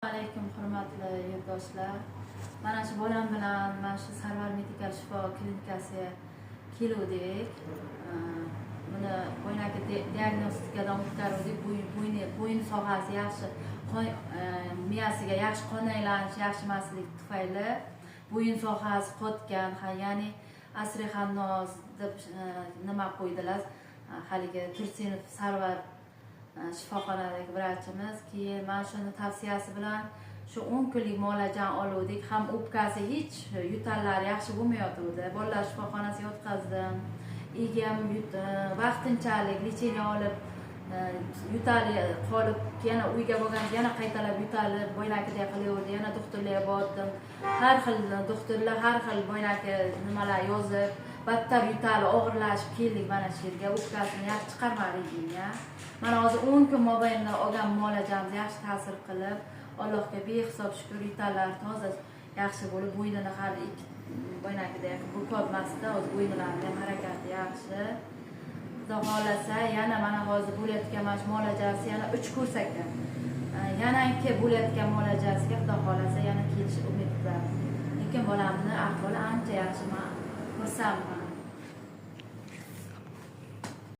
Alaykum hurmatli yurtdoshlar. Mana shu bolam bilan mana shu Sarvar medikal shifo klinikasiga keldik. Buni bo'ynaki diagnostikadan o'tkazdik. Bo'yin sohasi yaxshi, miyasiga yaxshi qon aylanishi yaxshi emaslik tufayli bo'yin sohasi qotgan, ya'ni asriy xannoz deb nima qo'ydilar. Haligi Tursinov Sarvar shifoxonadagi vrachimiz. Keyin mana shuni tavsiyasi bilan shu 10 kunlik muolajani oldik. Ham o'pkasi hech yutallari yaxshi bo'lmayotgandi. Bolalar shifoxonasiga o'tkazdim. Egam vaqtinchalik lecheniya olib yutali qolib, yana uyga bo'lganda yana qaytalab yutalib bo'ynakidek qilaverdi. Yana doktorlarga bordim. Har xil doktorlar har xil bo'ynaki nimalar yozib, battar yutali og'irlashib keldik mana shu yerga. O'pkasini yaxshi chiqarmadik ya. Mana hozir 10 kun mobaynida olgan muolajamiz yaxshi ta'sir qilib, Allohga behisob shukr, yutallar toza yaxshi bo'lib, bo'ynini hali bo'ynakidek bukotmasda, o'z bo'ynilarining ham harakati yaxshi. Xudo xolasa, yana mana hozir bo'layotgan mana shu muolajasi yana 3 kurs ekan. Yana bo'layotgan muolajasiga Xudo xolasa yana kelish umidida. Lekin bolamning ahvoli ancha yaxshi, men xursandman.